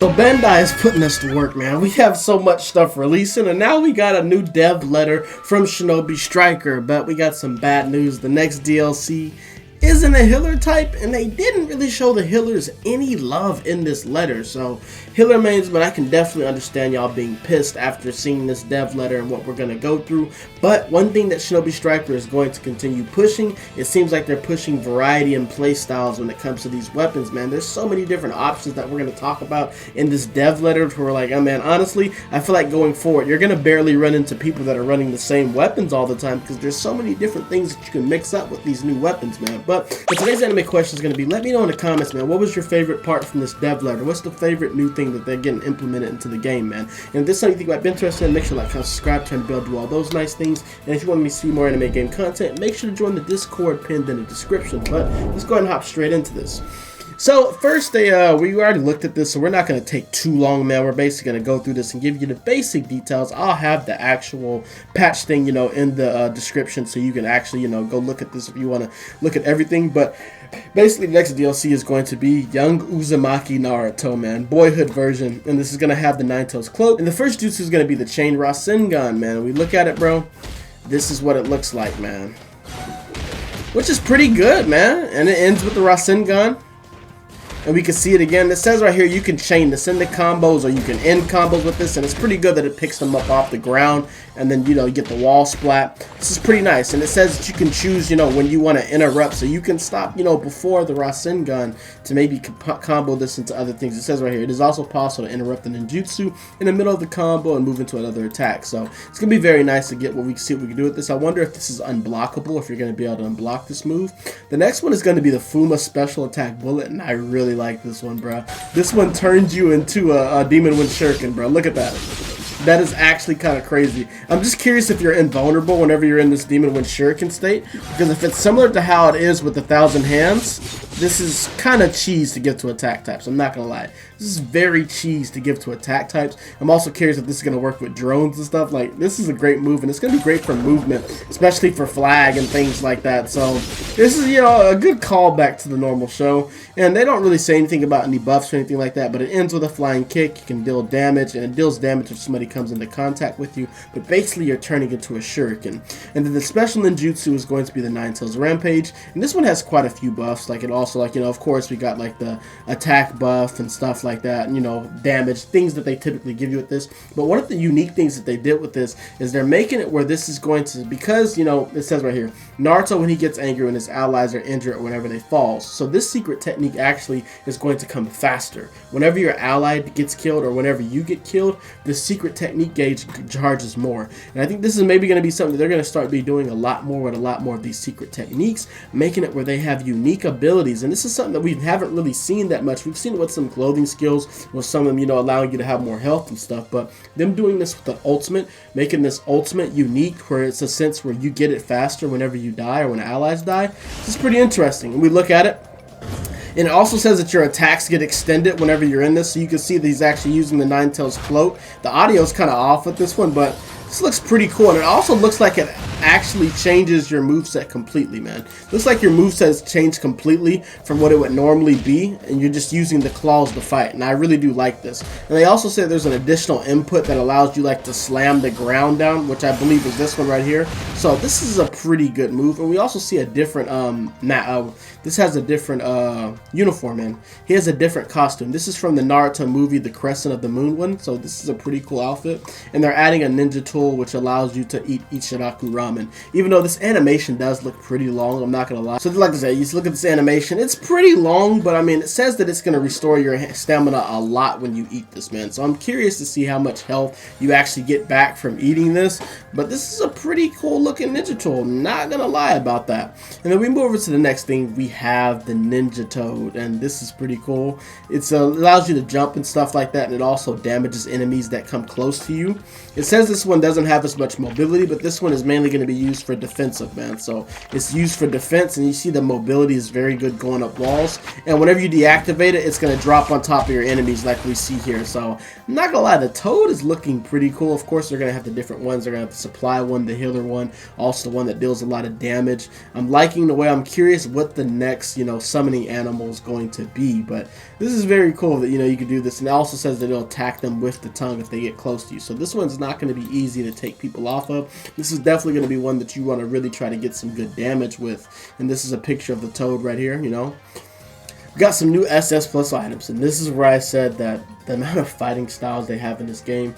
So Bandai is putting us to work, man. We have so much stuff releasing, and now we got a new dev letter from Shinobi Striker, but we got some bad news. The next DLC isn't a healer type, and they didn't really show the healers any love in this letter. So healer mains, but I can definitely understand y'all being pissed after seeing this dev letter and what we're going to go through. But one thing that Shinobi Striker is going to continue pushing, it seems like they're pushing variety and play styles when it comes to these weapons, man. There's so many different options that we're going to talk about in this dev letter where we're like, oh man, honestly, I feel like going forward, you're going to barely run into people that are running the same weapons all the time because there's so many different things that you can mix up with these new weapons, man. But today's anime question is going to be, let me know in the comments, man, what was your favorite part from this dev letter? What's the favorite new thing that they're getting implemented into the game, man? And if this is something you think might be interested in, make sure to like, comment, subscribe, turn the bell, do all those nice things. And if you want me to see more anime game content, make sure to join the Discord pinned in the description. But let's go ahead and hop straight into this. So first, we already looked at this, so we're not going to take too long, man. We're basically going to go through this and give you the basic details. I'll have the actual patch thing, you know, in the description, so you can actually, you know, go look at this if you want to look at everything. But basically, the next DLC is going to be Young Uzumaki Naruto, man, Boyhood version, and this is going to have the Nine-Tails cloak. And the first jutsu is going to be the Chain Rasengan, man. We look at it, bro. This is what it looks like, man, which is pretty good, man. And it ends with the Rasengan. And we can see it again. It says right here you can chain this into combos or you can end combos with this, and it's pretty good that it picks them up off the ground and then, you know, you get the wall splat. This is pretty nice, and it says that you can choose, you know, when you want to interrupt, so you can stop, you know, before the Rasengan to maybe combo this into other things. It says right here, it is also possible to interrupt the ninjutsu in the middle of the combo and move into another attack. So it's going to be very nice to get what we see what we can do with this. I wonder if this is unblockable, if you're going to be able to unblock this move. The next one is going to be the Fuma special attack bullet, and I really like this one, bro. This one turns you into a Demon Wind Shuriken, bro. Look at that. That is actually kind of crazy. I'm just curious if you're invulnerable whenever you're in this Demon Wind Shuriken state, because if it's similar to how it is with the Thousand Hands, this is kind of cheese to give to attack types. I'm not gonna lie. This is very cheese to give to attack types. I'm also curious if this is gonna work with drones and stuff. Like, this is a great move, and it's gonna be great for movement, especially for flag and things like that. So this is, you know, a good callback to the normal show. And they don't really say anything about any buffs or anything like that, but it ends with a flying kick. You can deal damage, and it deals damage if somebody comes into contact with you, but basically you're turning into a shuriken. And then the special ninjutsu is going to be the Nine-Tails Rampage, and this one has quite a few buffs. Like, it also, like, you know, of course we got like the attack buff and stuff like that, and, you know, damage, things that they typically give you with this. But one of the unique things that they did with this is they're making it where this is going to, because, you know, it says right here, Naruto, when he gets angry, when his allies are injured or whenever they fall. So this secret technique actually is going to come faster. Whenever your ally gets killed or whenever you get killed, the secret technique gauge charges more. And I think this is maybe going to be something that they're going to start doing a lot more with a lot more of these secret techniques, making it where they have unique abilities. And this is something that we haven't really seen that much. We've seen it with some clothing skills, with some of them, you know, allowing you to have more health and stuff, but them doing this with the ultimate, making this ultimate unique where it's a sense where you get it faster whenever you die or when allies die. This is pretty interesting. And we look at it, and it also says that your attacks get extended whenever you're in this, so you can see that he's actually using the Nine-Tails cloak. The audio is kind of off with this one, but this looks pretty cool, and it also looks like it actually changes your moveset completely, man. Looks like your moveset has changed completely from what it would normally be, and you're just using the claws to fight, and I really do like this. And they also say there's an additional input that allows you like to slam the ground down, which I believe is this one right here. So this is a pretty good move, and we also see a different, this has a different uniform, and he has a different costume. This is from the Naruto movie, The Crescent of the Moon one, so this is a pretty cool outfit. And they're adding a ninja tool which allows you to eat Ichiraku ramen. Even though this animation does look pretty long, I'm not gonna lie. So like I said, you look at this animation, it's pretty long, but I mean, it says that it's gonna restore your stamina a lot when you eat this, man. So I'm curious to see how much health you actually get back from eating this. But this is a pretty cool looking ninja tool, not gonna lie about that. And then we move over to the next thing. We have the Ninja Toad, and this is pretty cool. It allows you to jump and stuff like that, and it also damages enemies that come close to you. It says this one doesn't have as much mobility, but this one is mainly going to be used for defensive, man. So it's used for defense, and you see the mobility is very good going up walls. And whenever you deactivate it, it's going to drop on top of your enemies like we see here. So I'm not going to lie, the Toad is looking pretty cool. Of course, they're going to have the different ones. They're going to have the supply one, the healer one, also the one that deals a lot of damage. I'm liking the way, I'm curious what the next, you know, summoning animal is going to be. But this is very cool that, you know, you can do this. And it also says that it'll attack them with the tongue if they get close to you. So this one's not going to be easy to take people off of. This is definitely going to be one that you want to really try to get some good damage with. And this is a picture of the Toad right here, you know. We got some new SS Plus items, and this is where I said that the amount of fighting styles they have in this game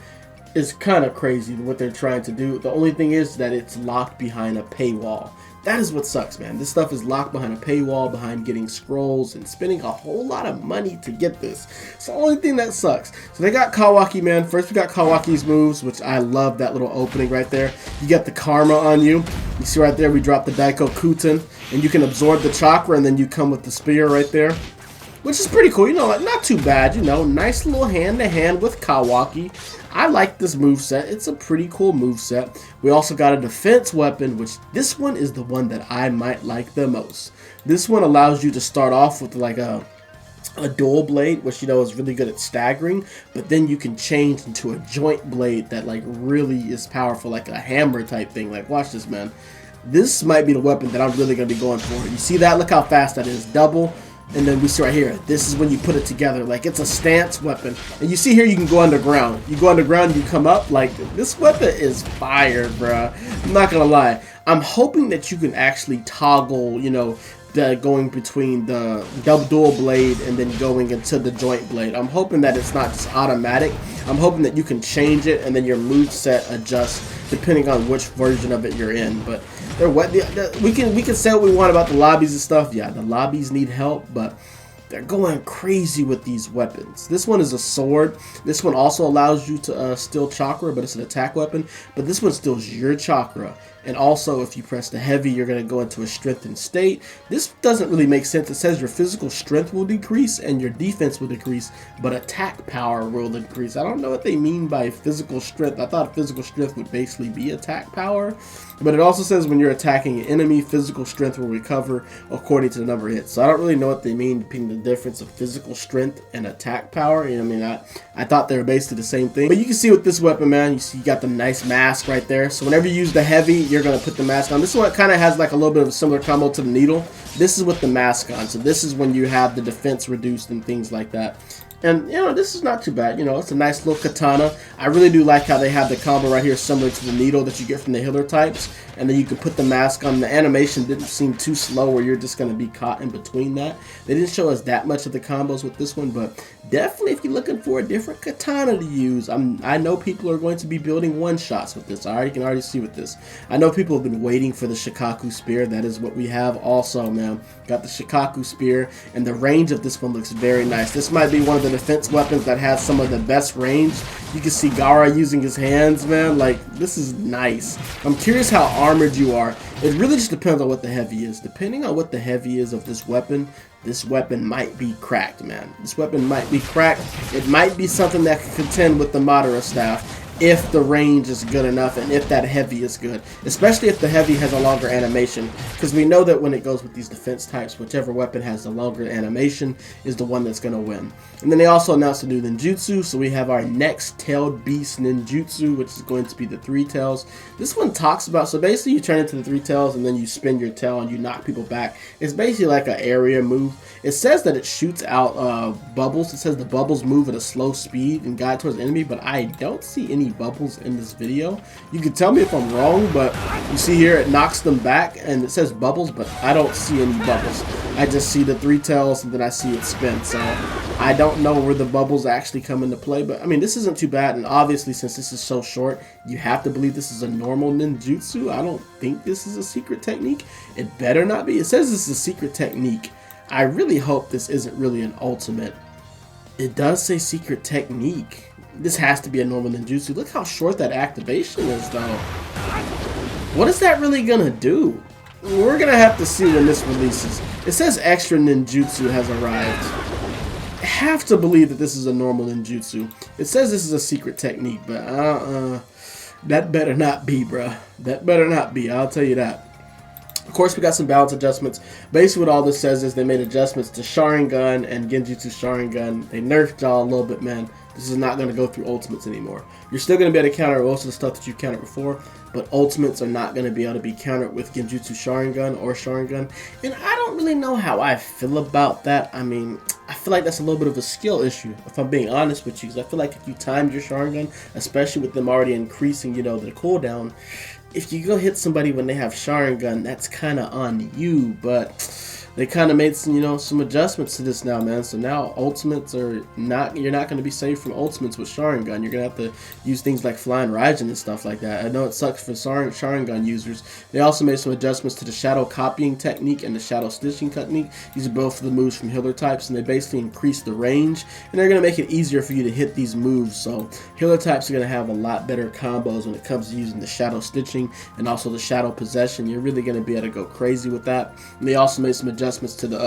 is kind of crazy what they're trying to do. The only thing is that it's locked behind a paywall. That is what sucks, man. This stuff is locked behind a paywall, behind getting scrolls, and spending a whole lot of money to get this. It's the only thing that sucks. So they got Kawaki, man. First we got Kawaki's moves, which I love that little opening right there. You get the Karma on you. You see right there, we drop the Daiko Kuten, and you can absorb the chakra, and then you come with the spear right there, which is pretty cool. You know, not too bad, you know. Nice little hand-to-hand with Kawaki. I like this moveset. It's a pretty cool moveset. We also got a defense weapon, which this one is the one that I might like the most. This one allows you to start off with like a dual blade, which, you know, is really good at staggering, but then you can change into a joint blade that like really is powerful, like a hammer type thing. Like, watch this, man. This might be the weapon that I'm really going to be going for. You see that? Look how fast that is. Double. And then we see right here, this is when you put it together. Like, it's a stance weapon. And you see here, you can go underground. You go underground, you come up. Like, this weapon is fire, bruh. I'm not gonna lie. I'm hoping that you can actually toggle, you know, going between the double dual blade and then going into the joint blade. I'm hoping that it's not just automatic. I'm hoping that you can change it and then your moveset adjusts depending on which version of it you're in. But we can say what we want about the lobbies and stuff. Yeah, the lobbies need help, but they're going crazy with these weapons. This one is a sword. This one also allows you to steal chakra, but it's an attack weapon. But this one steals your chakra. And also, if you press the heavy, you're going to go into a strengthened state. This doesn't really make sense. It says your physical strength will decrease and your defense will decrease, but attack power will increase. I don't know what they mean by physical strength. I thought physical strength would basically be attack power. But it also says when you're attacking an enemy, physical strength will recover according to the number of hits. So I don't really know what they mean between the difference of physical strength and attack power. You know what I mean? I thought they were basically the same thing. But you can see with this weapon, man, you see you got the nice mask right there. So whenever you use the heavy, you're going to put the mask on. This one kind of has like a little bit of a similar combo to the needle. This is with the mask on. So this is when you have the defense reduced and things like that. And, you know, this is not too bad. You know, it's a nice little katana. I really do like how they have the combo right here similar to the needle that you get from the healer types. And then you can put the mask on. The animation didn't seem too slow where you're just going to be caught in between that. They didn't show us that much of the combos with this one, but definitely if you're looking for a different katana to use, I know people are going to be building one-shots with this. You can already see with this. I know people have been waiting for the Shikaku Spear. That is what we have also, man. Got the Shikaku Spear, and the range of this one looks very nice. This might be one of the defense weapons that has some of the best range. You can see Gaara using his hands, man. Like, this is nice. I'm curious how armored you are. It really just depends on what the heavy is. Depending on what the heavy is of this weapon might be cracked, man. This weapon might be cracked. It might be something that can contend with the Madara staff if the range is good enough and if that heavy is good. Especially if the heavy has a longer animation. Because we know that when it goes with these defense types, whichever weapon has the longer animation is the one that's going to win. And then they also announced a new ninjutsu. So we have our next tailed beast ninjutsu, which is going to be the three tails. This one talks about, so basically you turn into the three tails and then you spin your tail and you knock people back. It's basically like an area move. It says that it shoots out bubbles. It says the bubbles move at a slow speed and guide towards the enemy, but I don't see any bubbles in this video. You can tell me if I'm wrong, but you see here it knocks them back and it says bubbles, but I don't see any bubbles. I just see the three tails and then I see it spin. So I don't know where the bubbles actually come into play, but I mean, this isn't too bad. And obviously, since this is so short, you have to believe this is a normal ninjutsu. I don't think this is a secret technique. It better not be. It says this is a secret technique. I really hope this isn't really an ultimate. It does say secret technique. This has to be a normal ninjutsu. Look how short that activation is, though. What is that really gonna do? We're gonna have to see when this releases. It says extra ninjutsu has arrived. I have to believe that this is a normal ninjutsu. It says this is a secret technique, but That better not be, bruh. That better not be. I'll tell you that. Of course, we got some balance adjustments. Basically, what all this says is they made adjustments to Sharingan and Genjutsu Sharingan. They nerfed y'all a little bit, man. This is not going to go through ultimates anymore. You're still going to be able to counter most of the stuff that you've countered before, but ultimates are not going to be able to be countered with Genjutsu Sharingan or Sharingan. And I don't really know how I feel about that. I mean, I feel like that's a little bit of a skill issue, if I'm being honest with you. Because I feel like if you timed your Sharingan, especially with them already increasing, you know, the cooldown, if you go hit somebody when they have Sharingan, that's kind of on you. But they kind of made some, you know, some adjustments to this now, man. So now ultimates are not, you're not going to be safe from ultimates with Sharingan. You're going to have to use things like Flying Raijin and stuff like that. I know it sucks for Sharingan users. They also made some adjustments to the shadow copying technique and the shadow stitching technique. These are both of the moves from healer types, and they basically increase the range, and they're going to make it easier for you to hit these moves. So healer types are going to have a lot better combos when it comes to using the shadow stitching and also the shadow possession. You're really going to be able to go crazy with that. And they also made some adjustments to the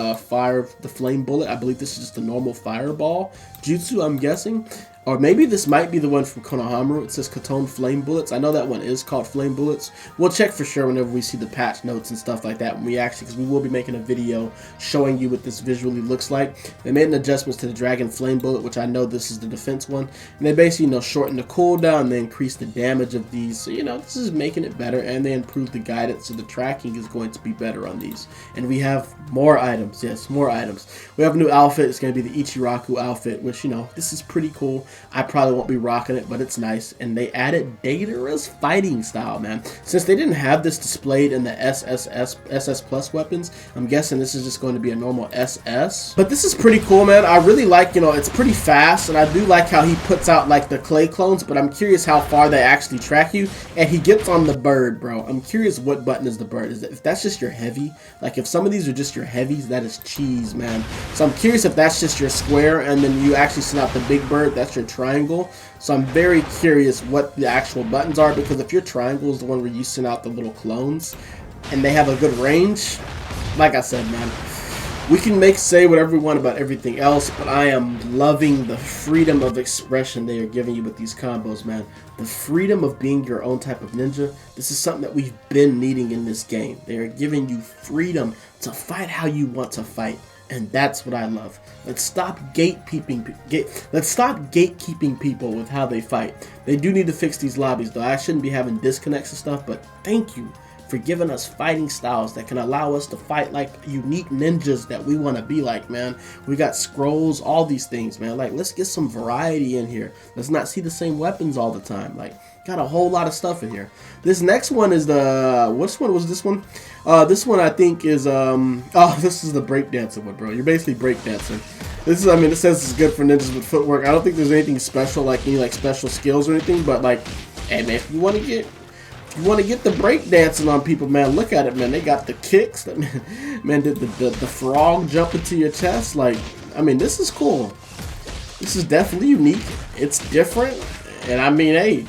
the flame bullet. I believe this is just a normal fireball jutsu, I'm guessing. Or maybe this might be the one from Konohamaru. It says Katone Flame Bullets. I know that one is called Flame Bullets. We'll check for sure whenever we see the patch notes and stuff like that when we actually, because we will be making a video showing you what this visually looks like. They made an adjustments to the Dragon Flame Bullet, which I know this is the defense one. And they basically, you know, shorten the cooldown and they increase the damage of these. So, you know, this is making it better, and they improve the guidance, so the tracking is going to be better on these. And we have more items. Yes, more items. We have a new outfit. It's going to be the Ichiraku outfit, which, you know, this is pretty cool. I probably won't be rocking it, but it's nice. And they added Datara's fighting style, man. Since they didn't have this displayed in the SS Plus weapons, I'm guessing this is just going to be a normal SS. But this is pretty cool, man. I really like, you know, it's pretty fast, and I do like how he puts out, like, the clay clones, but I'm curious how far they actually track you. And he gets on the bird, bro. I'm curious what button is the bird. Is that, if that's just your heavy, like, if some of these are just your heavies, that is cheese, man. So I'm curious if that's just your square, and then you actually send out the big bird, that's your triangle. So I'm very curious what the actual buttons are, because if your triangle is the one where you send out the little clones and they have a good range, like I said, man, we can say whatever we want about everything else, but I am loving the freedom of expression they are giving you with these combos, man. The freedom of being your own type of ninja. This is something that we've been needing in this game. They are giving you freedom to fight how you want to fight. And that's what I love. Let's stop gatekeeping people with how they fight. They do need to fix these lobbies, though. I shouldn't be having disconnects and stuff, but thank you for giving us fighting styles that can allow us to fight like unique ninjas that we want to be like, man. We got scrolls, all these things, man. Like, let's get some variety in here. Let's not see the same weapons all the time. Like, got a whole lot of stuff in here. This next one is the, which one was this one? This one I think is, oh, this is the breakdancing one, bro. You're basically breakdancing. This is, I mean, it says it's good for ninjas with footwork. I don't think there's anything special, like any like special skills or anything, but like, hey man, if you want to get the breakdancing on people, man, look at it, man. They got the kicks. That man did the frog jump into your chest. Like, I mean, this is cool. This is definitely unique. It's different, and I mean, hey,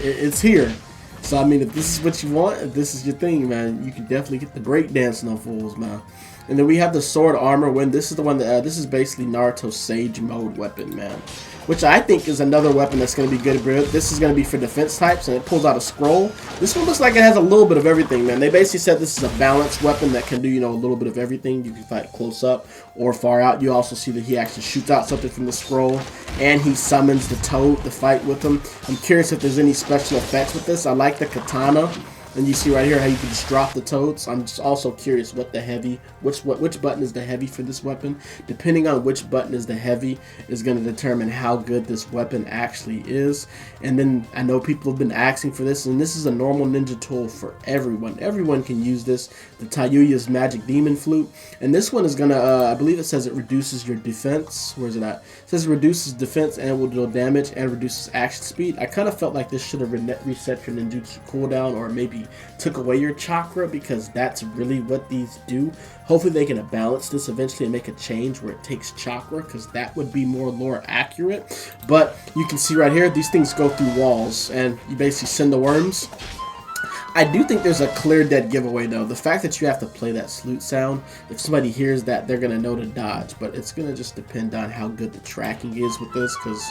it's here. So I mean, if this is what you want, if this is your thing, man, you can definitely get the breakdancing on fools, man. And then we have the sword armor. When this is the one that this is basically Naruto's Sage mode weapon, man, which I think is another weapon that's going to be good. This is going to be for defense types, and it pulls out a scroll. This one looks like it has a little bit of everything, man. They basically said this is a balanced weapon that can do, you know, a little bit of everything. You can fight close up or far out. You also see that he actually shoots out something from the scroll, and he summons the toad to fight with him. I'm curious if there's any special effects with this. I like the katana. And you see right here how you can just drop the toads. I'm just also curious what the heavy, which button is the heavy for this weapon. Depending on which button is the heavy is going to determine how good this weapon actually is. And then I know people have been asking for this, and this is a normal ninja tool for everyone. Everyone can use this. The Tayuya's Magic Demon Flute. And this one is going to, I believe it says it reduces your defense. Where is it at? It says it reduces defense and will deal damage and reduces action speed. I kind of felt like this should have reset your ninjutsu cooldown, or maybe took away your chakra, because that's really what these do. Hopefully they can balance this eventually and make a change where it takes chakra, because that would be more lore accurate. But you can see right here, these things go through walls, and you basically send the worms. I do think there's a clear dead giveaway, though. The fact that you have to play that salute sound, if somebody hears that, they're going to know to dodge. But it's going to just depend on how good the tracking is with this, because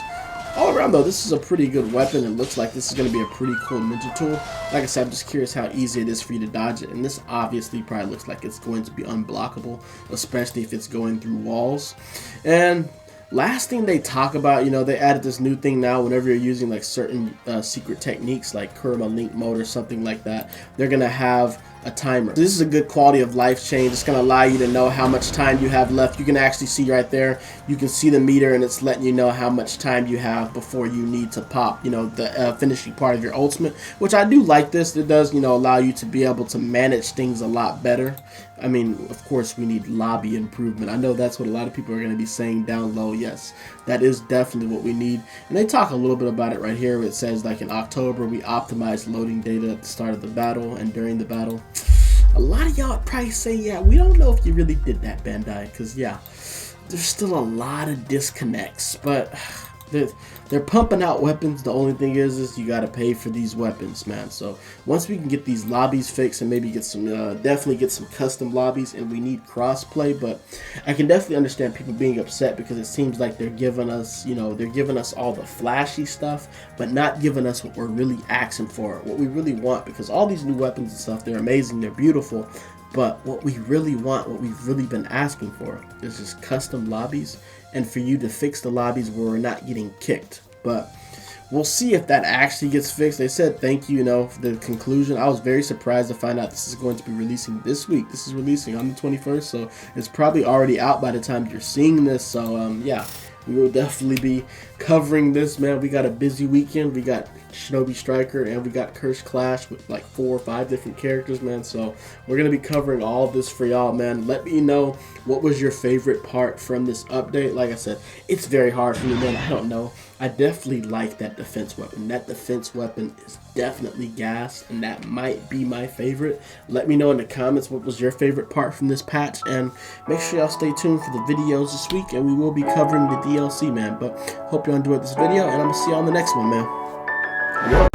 All around though, this is a pretty good weapon. It looks like this is going to be a pretty cool ninja tool. Like I said, I'm just curious how easy it is for you to dodge it. And this obviously probably looks like it's going to be unblockable, especially if it's going through walls. And last thing they talk about, you know, they added this new thing now. Whenever you're using like certain secret techniques like Kurama Link mode or something like that, they're going to have a timer. This is a good quality of life change. It's going to allow you to know how much time you have left. You can actually see right there, you can see the meter, and it's letting you know how much time you have before you need to pop, you know, the finishing part of your ultimate, which I do like this. It does, you know, allow you to be able to manage things a lot better. I mean, of course, we need lobby improvement. I know that's what a lot of people are going to be saying down low. Yes, that is definitely what we need. And they talk a little bit about it right here. It says, like, in October, we optimized loading data at the start of the battle and during the battle. A lot of y'all probably say, yeah, we don't know if you really did that, Bandai, because, yeah, there's still a lot of disconnects, but they're pumping out weapons. The only thing is you got to pay for these weapons, man. So once we can get these lobbies fixed and maybe get some, definitely get some custom lobbies, and we need crossplay, but I can definitely understand people being upset because it seems like they're giving us, you know, they're giving us all the flashy stuff, but not giving us what we're really asking for, what we really want, because all these new weapons and stuff, they're amazing, they're beautiful, but what we really want, what we've really been asking for, is just custom lobbies, and for you to fix the lobbies where we're not getting kicked. But we'll see if that actually gets fixed. They said thank you, you know, for the conclusion. I was very surprised to find out this is going to be releasing this week. This is releasing on the 21st, so it's probably already out by the time you're seeing this. So yeah, we will definitely be covering this, man. We got a busy weekend. We got Shinobi Striker and we got Curse Clash with like 4 or 5 different characters, man. So we're gonna be covering all of this for y'all, man. Let me know what was your favorite part from this update. Like I said, it's very hard for me, man. I don't know. I definitely like that defense weapon. That defense weapon is definitely gas, and that might be my favorite. Let me know in the comments what was your favorite part from this patch, and make sure y'all stay tuned for the videos this week, and we will be covering the DLC, man. But hope y'all enjoyed this video, and I'm gonna see y'all on the next one, man.